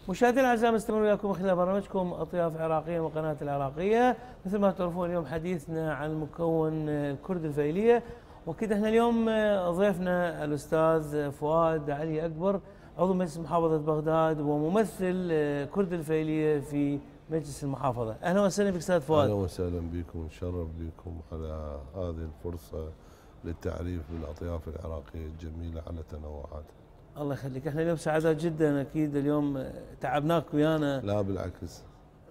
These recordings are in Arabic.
مشاهدينا الاعزاء، نستمر وياكم من خلال برنامجكم اطياف عراقيه من قناه العراقيه. مثل ما تعرفون اليوم حديثنا عن المكون الكرد الفيليه، واكيد احنا اليوم ضيفنا الاستاذ فؤاد علي اكبر، عضو مجلس محافظه بغداد وممثل كرد الفيليه في مجلس المحافظه. اهلا وسهلا بك استاذ فؤاد. اهلا وسهلا بكم، نشرف بكم على هذه الفرصه للتعريف بالاطياف العراقيه الجميله على تنوعاتها. الله يخليك، احنا اليوم سعداء جدا، اكيد اليوم تعبناك ويانا. لا بالعكس،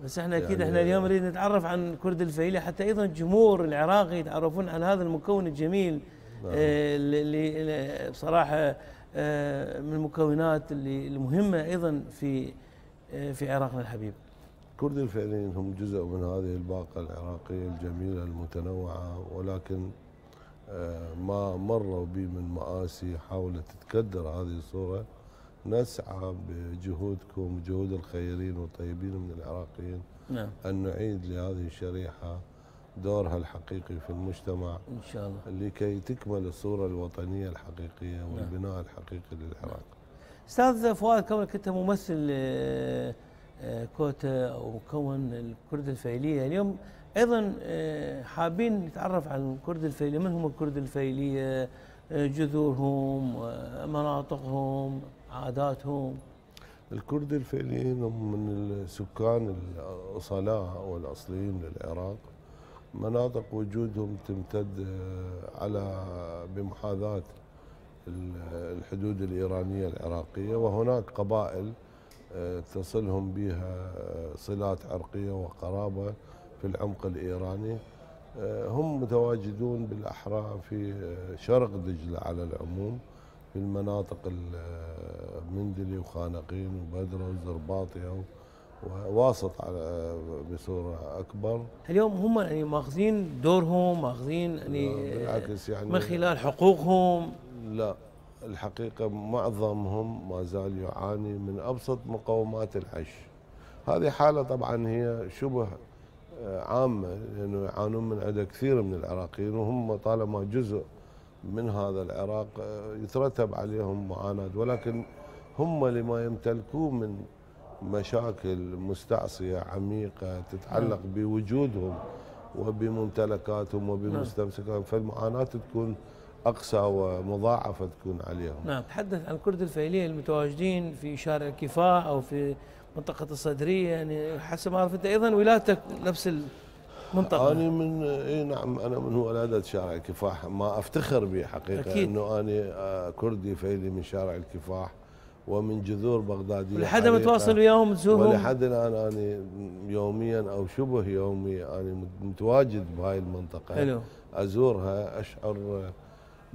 بس احنا اكيد احنا اليوم نريد نتعرف عن كرد الفيليه حتى ايضا الجمهور العراقي يتعرفون عن هذا المكون الجميل. اللي بصراحه من المكونات اللي المهمه ايضا في عراقنا الحبيب. كرد الفعليين هم جزء من هذه الباقه العراقيه الجميله المتنوعه، ولكن ما مروا بي من مآسي حاولت تكدر هذه الصوره. نسعى بجهودكم جهود الخيرين والطيبين من العراقيين نعم. أن نعيد لهذه الشريحة دورها الحقيقي في المجتمع إن شاء الله، لكي تكمل الصورة الوطنية الحقيقية والبناء الحقيقي للعراق. أستاذ فؤاد، كونك أنت ممثل كوتا أو مكون الكرد الفيلية، اليوم أيضا حابين نتعرف عن الكرد الفيلية. من هم الكرد الفيلية؟ جذورهم، مناطقهم، عاداتهم. الكرد الفعليين هم من السكان الأصلاء والأصليين للعراق. مناطق وجودهم تمتد على بمحاذاة الحدود الإيرانية العراقية، وهناك قبائل تصلهم بها صلات عرقية وقرابة في العمق الإيراني. هم متواجدون بالأحرى في شرق دجلة على العموم، في المناطق المندلي وخانقين وبدرة وزرباطية وواسط بصورة أكبر. اليوم هم يعني ماخذين دورهم، ماخذين يعني بالعكس يعني من خلال حقوقهم. لا، الحقيقة معظمهم ما زال يعاني من أبسط مقومات العيش. هذه حالة طبعا هي شبه عامة، لأنه يعانون من عدد كثير من العراقيين، وهم طالما جزء من هذا العراق يترتب عليهم معاناة، ولكن هم لما يمتلكون من مشاكل مستعصية عميقة تتعلق بوجودهم وبممتلكاتهم وبمستمسكاتهم، فالمعاناة تكون أقسى ومضاعفة تكون عليهم. نعم، تحدث عن الكرد الفيلية المتواجدين في شارع الكفاح أو في منطقة الصدرية، يعني حسب ما عرفت أيضا ولايتك نفس المنطقة. أنا نعم، أنا من ولادة شارع الكفاح، ما أفتخر به حقيقة أكيد. أنه أنا كردي فيلي من شارع الكفاح ومن جذور بغدادية، ولحد ما تواصل وياهم تزورهم؟ ولحد الآن أنا يوميا أو شبه يومي أنا متواجد بهاي المنطقة. حلو. أزورها، أشعر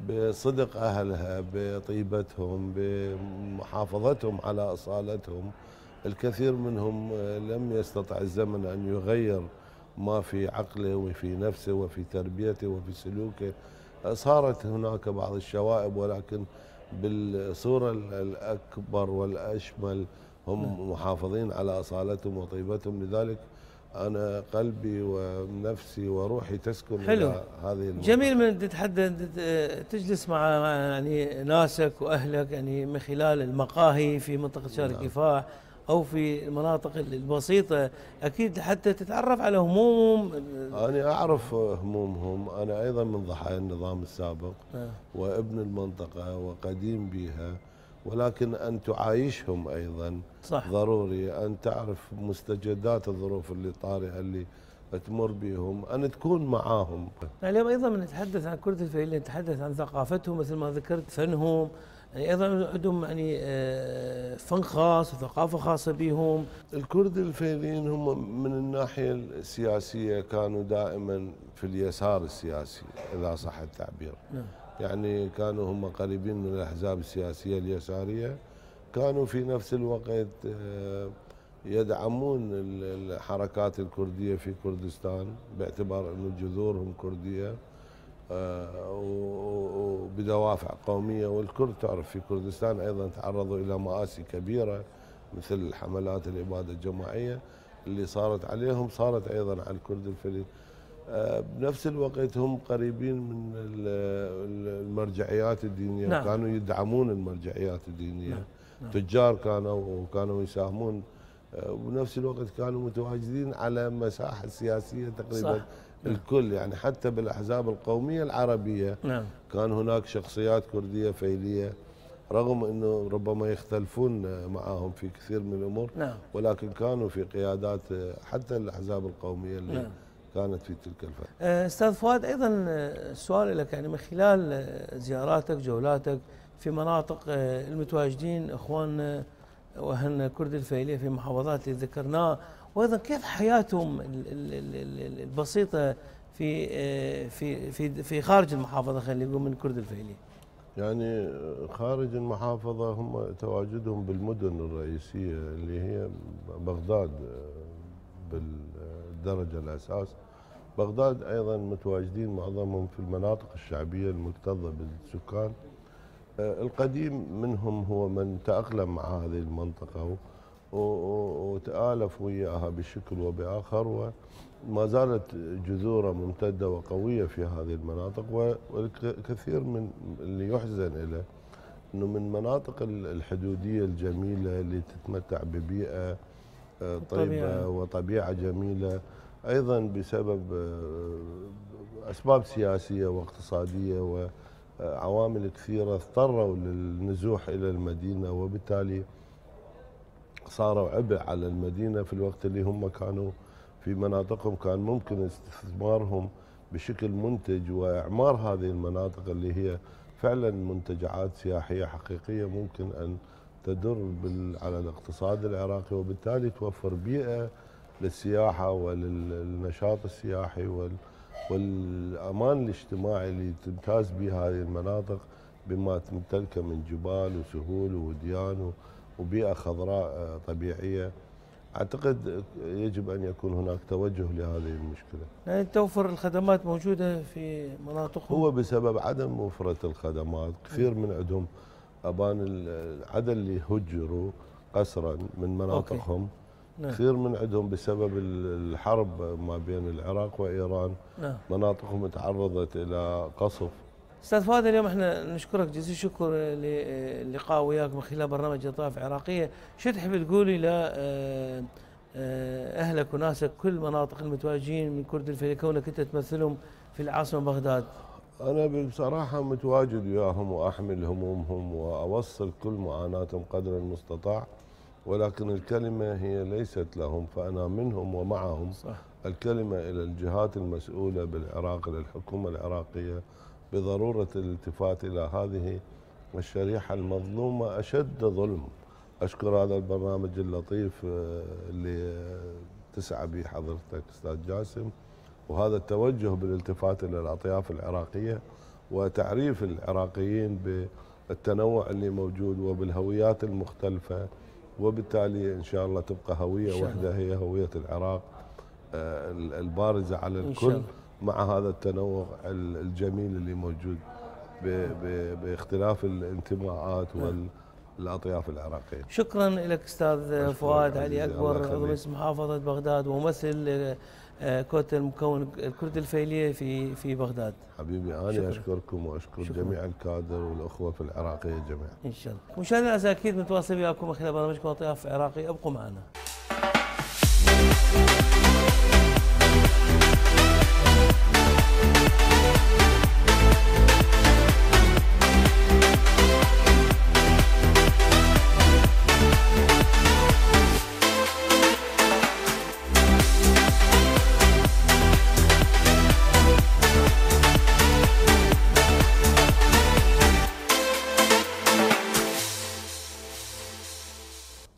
بصدق أهلها، بطيبتهم، بمحافظتهم على أصالتهم. الكثير منهم لم يستطع الزمن أن يغير ما في عقله وفي نفسه وفي تربيته وفي سلوكه. صارت هناك بعض الشوائب، ولكن بالصورة الأكبر والأشمل هم محافظين على أصالتهم وطيبتهم. لذلك أنا قلبي ونفسي وروحي تسكن إلى هذه المنطقة. جميل من تتحدث تجلس مع يعني ناسك وأهلك، يعني من خلال المقاهي في منطقة شارع الكفاح أو في المناطق البسيطة، أكيد حتى تتعرف على همومهم. أنا أعرف همومهم، أنا أيضا من ضحايا النظام السابق وابن المنطقة وقديم بها، ولكن أن تعايشهم أيضا صح. ضروري أن تعرف مستجدات الظروف اللي طارئة اللي تمر بهم، أن تكون معاهم. اليوم أيضا من نتحدث عن كرد الفيلية نتحدث عن ثقافتهم، مثل ما ذكرت فنهم، يعني ايضا عندهم يعني فن خاص وثقافه خاصه بهم. الكرد الفيليين هم من الناحيه السياسيه كانوا دائما في اليسار السياسي اذا صح التعبير. يعني كانوا هم قريبين من الاحزاب السياسيه اليساريه، كانوا في نفس الوقت يدعمون الحركات الكرديه في كردستان باعتبار انه جذورهم كرديه وبدوافع قومية. والكرد تعرف في كردستان أيضا تعرضوا إلى مآسي كبيرة، مثل الحملات الإبادة الجماعية اللي صارت عليهم، صارت أيضا على الكرد الفلسطيني. بنفس الوقت هم قريبين من المرجعيات الدينية. نعم. كانوا يدعمون المرجعيات الدينية. نعم. تجار كانوا يساهمون، وبنفس الوقت كانوا متواجدين على مساحة سياسية تقريبا صح. الكل يعني حتى بالأحزاب القومية العربية كان هناك شخصيات كردية فيلية، رغم أنه ربما يختلفون معهم في كثير من الأمور ولكن كانوا في قيادات حتى الأحزاب القومية اللي كانت في تلك الفترة. أستاذ فؤاد، أيضا سؤال لك، يعني من خلال زياراتك جولاتك في مناطق المتواجدين إخواننا وأهلنا كرد الفيلية في محافظات اللي ذكرناها، وأيضا كيف حياتهم البسيطة في خارج المحافظة، خلينا نقول من كرد الفيلية؟ يعني خارج المحافظة هم تواجدهم بالمدن الرئيسية اللي هي بغداد بالدرجة الأساس. بغداد أيضا متواجدين معظمهم في المناطق الشعبية المكتظة بالسكان. القديم منهم هو من تأقلم مع هذه المنطقة وتآلف وياها بشكل وبآخر، وما زالت جذوره ممتدة وقوية في هذه المناطق. والكثير من اللي يحزن إليه أنه من مناطق الحدودية الجميلة اللي تتمتع ببيئة طيبة وطبيعة جميلة، أيضا بسبب أسباب سياسية واقتصادية وعوامل كثيرة اضطروا للنزوح إلى المدينة، وبالتالي صاروا عبء على المدينة في الوقت اللي هم كانوا في مناطقهم كان ممكن استثمارهم بشكل منتج وإعمار هذه المناطق اللي هي فعلا منتجعات سياحية حقيقية ممكن أن تدر على الاقتصاد العراقي، وبالتالي توفر بيئة للسياحة وللنشاط السياحي والأمان الاجتماعي اللي تمتاز به هذه المناطق بما تمتلكه من جبال وسهول ووديان وبيئة خضراء طبيعية. أعتقد يجب أن يكون هناك توجه لهذه المشكلة. يعني توفر الخدمات موجودة في مناطقهم؟ هو بسبب عدم موفرة الخدمات كثير من عندهم أبان العدد اللي هجروا قسرا من مناطقهم. كثير من عندهم بسبب الحرب ما بين العراق وإيران مناطقهم تعرضت إلى قصف. استاذ فؤاد، اليوم احنا نشكرك جزيل الشكر للقاء وياك من خلال برنامج لطائف عراقيه، شو تحب تقولي لاهلك وناسك كل مناطق المتواجدين من كرد الفيلية كونك انت تمثلهم في العاصمه بغداد؟ انا بصراحه متواجد وياهم واحمل همومهم واوصل كل معاناتهم قدر المستطاع، ولكن الكلمه هي ليست لهم فانا منهم ومعهم. صح. الكلمه الى الجهات المسؤوله بالعراق، للحكومه العراقيه، بضرورة الالتفات إلى هذه الشريحة المظلومة أشد ظلم. أشكر هذا البرنامج اللطيف اللي تسعى به حضرتك أستاذ جاسم، وهذا التوجه بالالتفات إلى الأطياف العراقية وتعريف العراقيين بالتنوع اللي موجود وبالهويات المختلفة، وبالتالي إن شاء الله تبقى هوية واحدة هي هوية العراق البارزة على الكل مع هذا التنوع الجميل اللي موجود باختلاف الانتماءات والأطياف العراقية. شكرا لك أستاذ فؤاد علي أكبر، عضو مجلس محافظة بغداد وممثل كتل المكون الكرد الفيلية في بغداد. حبيبي أنا أشكركم وأشكر جميع الكادر والأخوة في العراقية جميعا. إن شاء الله. مشاهدينا الأعزاء، أكيد متواصل وياكم من خلال برنامجكم لطائف عراقي، ابقوا معنا.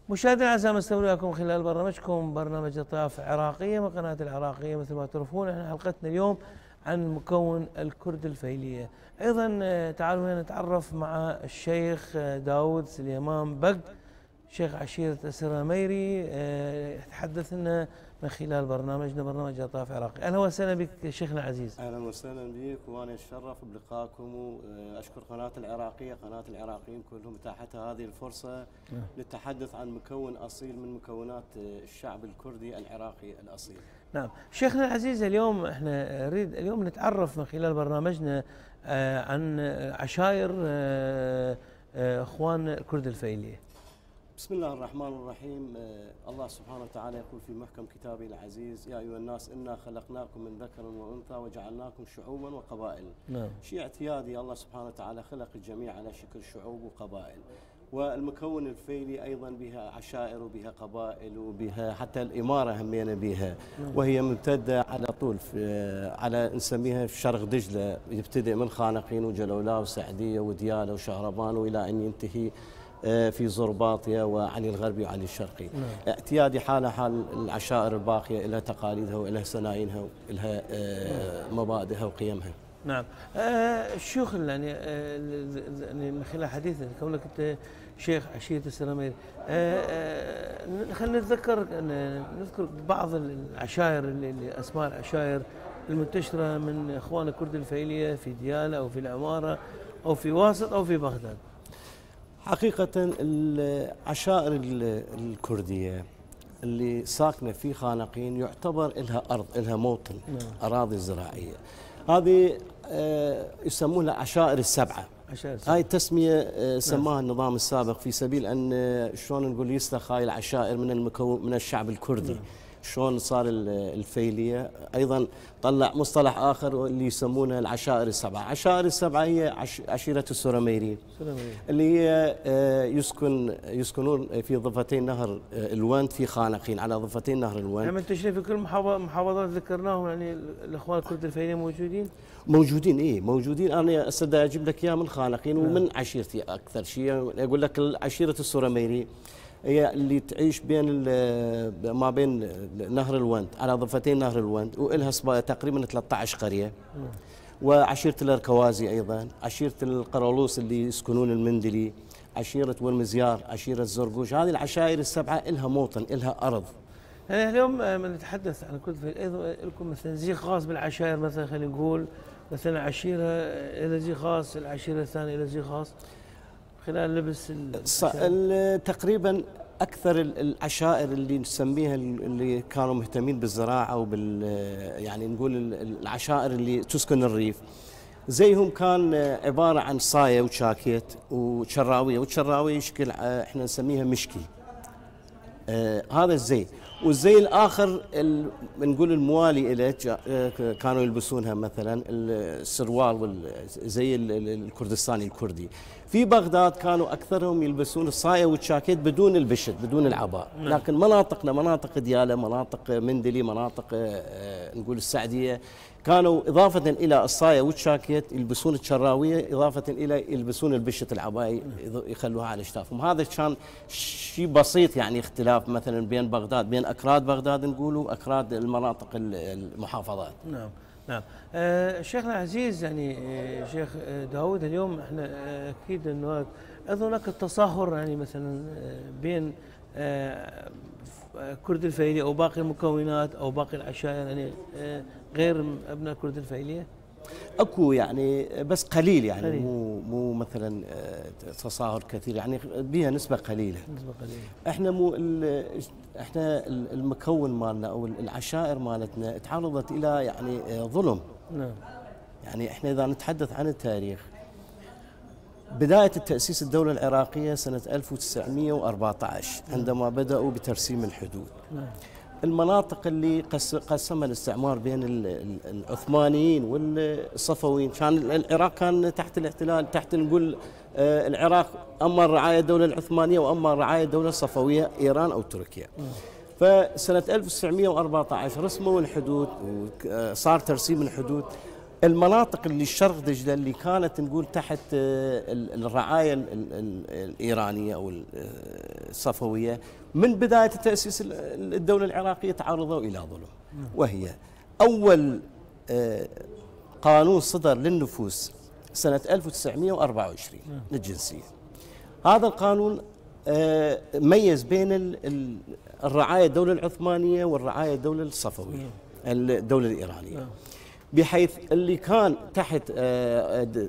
مشاهدينا الاعزاء، مستمرين معكم خلال برنامجكم برنامج لطائف عراقيه من قناه العراقيه. مثل ما تعرفون احنا حلقتنا اليوم عن مكون الكرد الفيلية. ايضا تعالوا نتعرف مع الشيخ داود سليمان بق، شيخ عشيرة السراميري، يتحدث لنا من خلال برنامجنا برنامج لطائف عراقي. اهلا وسهلا بك شيخنا العزيز. اهلا وسهلا بك، وانا اتشرف بلقائكم، واشكر قناه العراقيه، قناه العراقيين كلهم اتاحتها هذه الفرصه للتحدث عن مكون اصيل من مكونات الشعب الكردي العراقي الاصيل. نعم شيخنا العزيز، اليوم احنا نريد اليوم نتعرف من خلال برنامجنا عن عشائر اخوان الكرد الفيلية. بسم الله الرحمن الرحيم. الله سبحانه وتعالى يقول في محكم كتابه العزيز: يا أيها الناس إنا خلقناكم من ذكر وأنثى وجعلناكم شعوبا وقبائل. نعم. شيء اعتيادي، الله سبحانه وتعالى خلق الجميع على شكل شعوب وقبائل. والمكون الفيلي أيضا بها عشائر وبها قبائل وبها حتى الإمارة همينا بها، وهي ممتدة على طول على نسميها في شرق دجلة، يبتدئ من خانقين وجلولاء وسعدية وديالة وشهربان وإلى أن ينتهي في زرباطية وعلي الغربي وعلي الشرقي. اعتيادي حالها حال العشائر الباقية، لها تقاليدها ولها سناينها ولها مبادئها وقيمها. نعم. الشيوخ يعني من خلال حديثك كونك انت شيخ عشيرة السراميري، خلينا نذكر بعض العشائر اللي اسماء العشائر المنتشرة من اخوان الكرد الفيلية في ديالى او في العمارة او في واسط او في بغداد. حقيقة العشائر الكردية اللي ساكنة في خانقين يعتبر لها أرض، لها موطن، أراضي زراعية. هذه يسمونها عشائر السبعة. هاي التسمية سماها النظام السابق في سبيل أن شلون نقول يستخ هاي العشائر من الشعب الكردي. شلون صار الفيلية أيضا طلع مصطلح آخر اللي يسمونه العشائر السبعة. عشائر السبعة هي عشيرة السراميري اللي هي يسكنون في ضفتين نهر الوند في خانقين على ضفتين نهر الوند. يعني منتشرين في كل محافظات ذكرناهم، يعني الإخوان الكرد الفيلية موجودين؟ إيه موجودين. أنا أستطيع أجيب لك إياه من خانقين ومن عشيرتي أكثر شيء. أقول لك عشيرة السراميري هي اللي تعيش ما بين نهر الوند على ضفتين نهر الوند، وإلها تقريبا 13 قرية. وعشيرة الأركوازي أيضا، عشيرة القرولوس اللي يسكنون المندلي، عشيرة والمزيار، عشيرة زرقوش. هذه العشائر السبعة إلها موطن، إلها أرض. اليوم من نتحدث عن كل أيضا لكم مثلا زي خاص بالعشائر، مثلا خلينا نقول مثلا عشيرة إلى زي خاص، العشيرة الثانية إلى زي خاص خلال لبس تقريبا أكثر العشائر اللي نسميها اللي كانوا مهتمين بالزراعة يعني نقول العشائر اللي تسكن الريف زيهم كان عبارة عن صاية وشاكيت وشراوية. والشراوية يشكل احنا نسميها مشكي. هذا الزي. والزي الآخر نقول الموالي إليه كانوا يلبسونها مثلا السروال زي الكردستاني الكردي. في بغداد كانوا أكثرهم يلبسون الصاية والشاكيت بدون البشت، بدون العباء. لكن مناطقنا مناطق ديالى، مناطق مندلي، مناطق نقول السعدية، كانوا إضافة إلى الصاية والشاكيت يلبسون الشراوية، إضافة إلى يلبسون البشت العباية يخلوها على أشتافهم. هذا كان شيء بسيط، يعني اختلاف مثلا بين بغداد، بين أكراد بغداد نقولوا أكراد المناطق المحافظات. نعم نعم. شيخنا العزيز، يعني شيخ داود، اليوم احنا اكيد انه هناك التصاهر يعني مثلا بين كرد الفيلية او باقي المكونات او باقي العشائر، يعني غير ابناء كرد الفيلية. اكو يعني بس قليل، يعني قليل. مو مثلا تصاهر كثير، يعني بها نسبة قليلة. احنا المكون مالنا او العشائر مالتنا تعرضت الى يعني ظلم. نعم. يعني احنا اذا نتحدث عن التاريخ، بداية التأسيس الدولة العراقية سنة 1914 عندما بدأوا بترسيم الحدود. نعم. المناطق اللي قسمها الاستعمار بين العثمانيين والصفويين، كان العراق كان تحت الاحتلال، تحت نقول العراق اما الرعاية الدولة العثمانية واما الرعاية الدولة الصفوية ايران او تركيا. فسنة 1914 رسموا الحدود وصار ترسيم الحدود. المناطق اللي الشرق دجلة اللي كانت نقول تحت الرعاية الإيرانية أو الصفوية من بداية تأسيس الدولة العراقية تعرضوا إلى ظلم. وهي أول قانون صدر للنفوس سنة 1924 للجنسية. هذا القانون ميز بين الرعاية الدولة العثمانية والرعاية الدولة الصفوية، الدولة الإيرانية، بحيث اللي كان تحت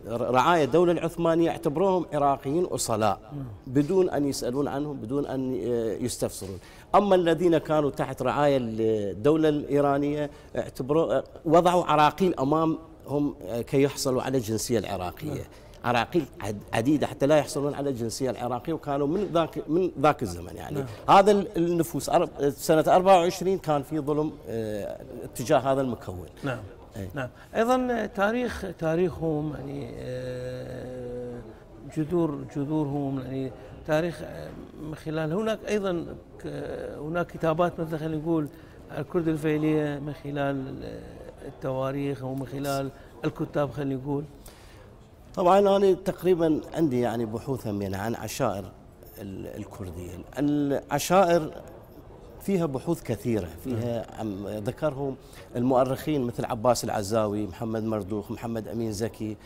رعاية الدولة العثمانية اعتبروهم عراقيين أصلاء بدون أن يسألون عنهم، بدون أن يستفسرون. أما الذين كانوا تحت رعاية الدولة الإيرانية وضعوا عراقيل أمامهم كي يحصلوا على الجنسية العراقية. عراقيل عديده حتى لا يحصلون على الجنسيه العراقيه، وكانوا من ذاك الزمن يعني. هذا النفوس سنه 24 كان في ظلم اتجاه هذا المكون. نعم. نعم. ايضا تاريخهم يعني جذورهم يعني تاريخ من خلال هناك كتابات مثل خلينا نقول الكرد الفيلية من خلال التواريخ او من خلال الكتاب خلينا نقول. طبعا انا تقريبا عندي يعني بحوث همينة عن عشائر الكردية. العشائر فيها بحوث كثيرة، فيها ذكرهم المؤرخين مثل عباس العزاوي، محمد مردوخ، محمد أمين زكي،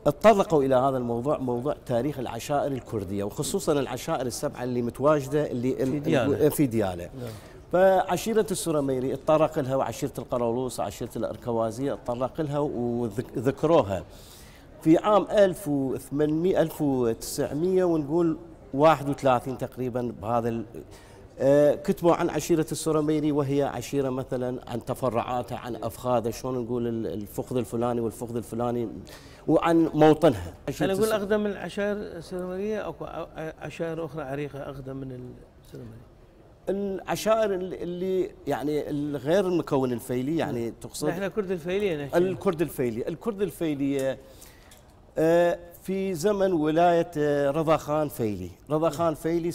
اتطرقوا إلى هذا الموضوع، موضوع تاريخ العشائر الكردية، وخصوصا العشائر السبعة اللي متواجدة اللي في ديالى. فعشيرة السرميري اتطرق لها، وعشيرة القرولوس وعشيرة الأركوازية اتطرق لها وذكروها في عام 1900 ونقول 31 تقريبا. بهذا كتبوا عن عشيرة السرميري، وهي عشيرة مثلا عن تفرعاتها، عن أفخاذها، شلون نقول الفخذ الفلاني والفخذ الفلاني، وعن موطنها. خلينا نقول أقدم من العشائر السرميرية أو عشائر أخرى عريقة أقدم من السرميرية؟ العشائر اللي يعني غير المكون الفيلي يعني تقصد؟ احنا الكرد الفيلية نحكي. الكرد الفيلية في زمن ولاية رضا خان فيلي. رضا خان فيلي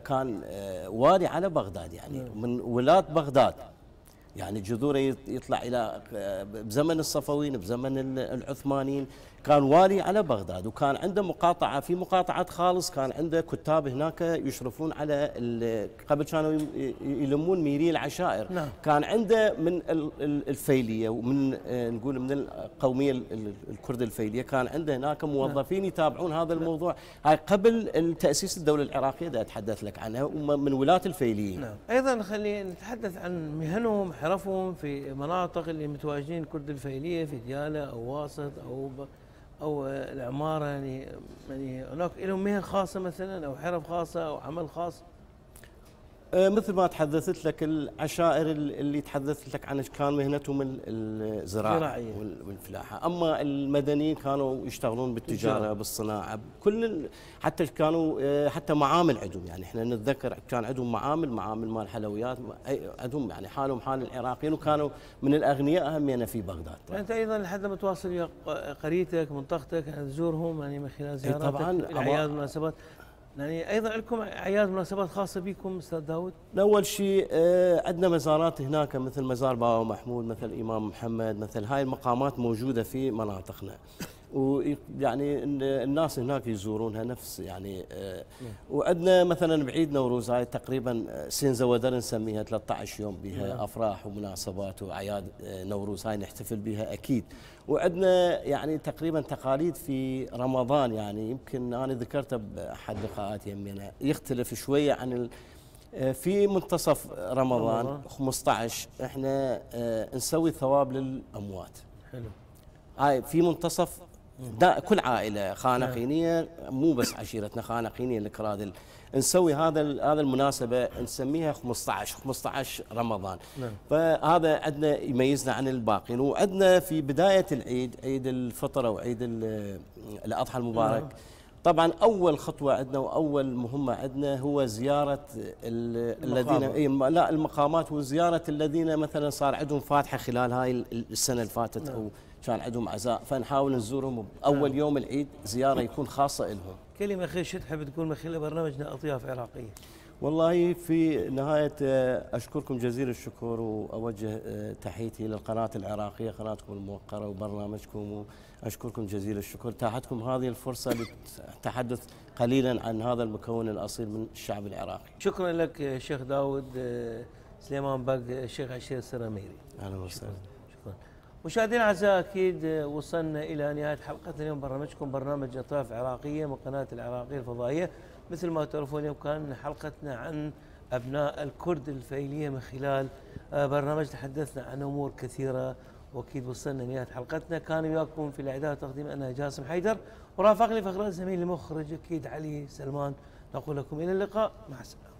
كان والي على بغداد، يعني من ولاة بغداد، يعني جذوره يطلع إلى بزمن الصفويين، بزمن العثمانيين، كان والي على بغداد، وكان عنده مقاطعة في مقاطعة خالص، كان عنده كتاب هناك يشرفون على قبل كانوا يلمون ميري العشائر. نعم. كان عنده من الفيلية ومن نقول من القومية الكرد الفيلية، كان عنده هناك موظفين يتابعون هذا الموضوع. هاي قبل تأسيس الدولة العراقية دا أتحدث لك عنها، من ولاة الفيليين. نعم. أيضا خلينا نتحدث عن مهنهم، حرفهم في مناطق اللي متواجدين الكرد الفيلية في ديالى أو واسط أو العمارة، يعني هناك لهم مهن خاصة مثلا أو حرف خاصة أو عمل خاص؟ مثل ما تحدثت لك العشائر اللي تحدثت لك عن كان مهنتهم الزراعة والفلاحة، أما المدنيين كانوا يشتغلون بالتجارة بالصناعة، حتى كانوا حتى معامل عندهم، يعني احنا نتذكر كان عندهم معامل مال حلويات، عندهم يعني حالهم حال العراقيين، وكانوا من الأغنياء أهمية في بغداد. أنت أيضا لحد ما تواصل ويا قريتك منطقتك تزورهم يعني من خلال زياراتك طبعا الأعياد والمناسبات، يعني ايضا عندكم اعياد مناسبات خاصه بكم استاذ داود؟ اول شيء عندنا مزارات هناك مثل مزار بابا محمود، مثل الامام محمد، مثل هاي المقامات موجوده في مناطقنا، ويعني الناس هناك يزورونها نفس يعني. وعندنا مثلا بعيد نوروز، هاي تقريبا سنزه ودر نسميها 13 يوم بها افراح ومناسبات واعياد نوروز، هاي نحتفل بها اكيد. وعندنا يعني تقريبا تقاليد في رمضان، يعني يمكن انا ذكرته باحد لقاءاتي يمينا، يختلف شويه عن في منتصف رمضان 15 احنا نسوي ثواب للاموات. حلو. هاي في منتصف كل عائله خانقينيه، مو بس عشيرتنا خانقينيه الكرادل، نسوي هذا المناسبه نسميها 15 رمضان. فهذا عندنا يميزنا عن الباقين. وعندنا في بدايه العيد، عيد الفطر او عيد الاضحى المبارك، طبعا اول خطوه عندنا واول مهمه عندنا هو زياره الذين لا المقامات، وزياره الذين مثلا صار عندهم فاتحه خلال هاي السنه اللي فاتت او كان عندهم عزاء، فنحاول نزورهم اول يوم العيد، زياره يكون خاصه لهم. كلمه اخير شو تحب تقول من خلال برنامجنا اطياف عراقيه؟ والله في نهايه اشكركم جزيل الشكر، واوجه تحيتي للقناه العراقيه، قناتكم الموقره وبرنامجكم، واشكركم جزيل الشكر تاحتكم هذه الفرصه للتحدث قليلا عن هذا المكون الاصيل من الشعب العراقي. شكرا لك شيخ داود سليمان بق، الشيخ عشير السرميري. اهلا وسهلا. شكرا. مشاهدينا الاعزاء، اكيد وصلنا الى نهايه حلقتنا اليوم، برنامجكم برنامج اطراف عراقيه من قناه العراقيه الفضائيه. مثل ما تعرفون اليوم كان حلقتنا عن ابناء الكرد الفيليه، من خلال برنامج تحدثنا عن امور كثيره، واكيد وصلنا نهايه حلقتنا. كان وياكم في الاعداد والتقديم انا جاسم حيدر، ورافقني فخر الزميل المخرج اكيد علي سلمان. نقول لكم الى اللقاء، مع السلامه.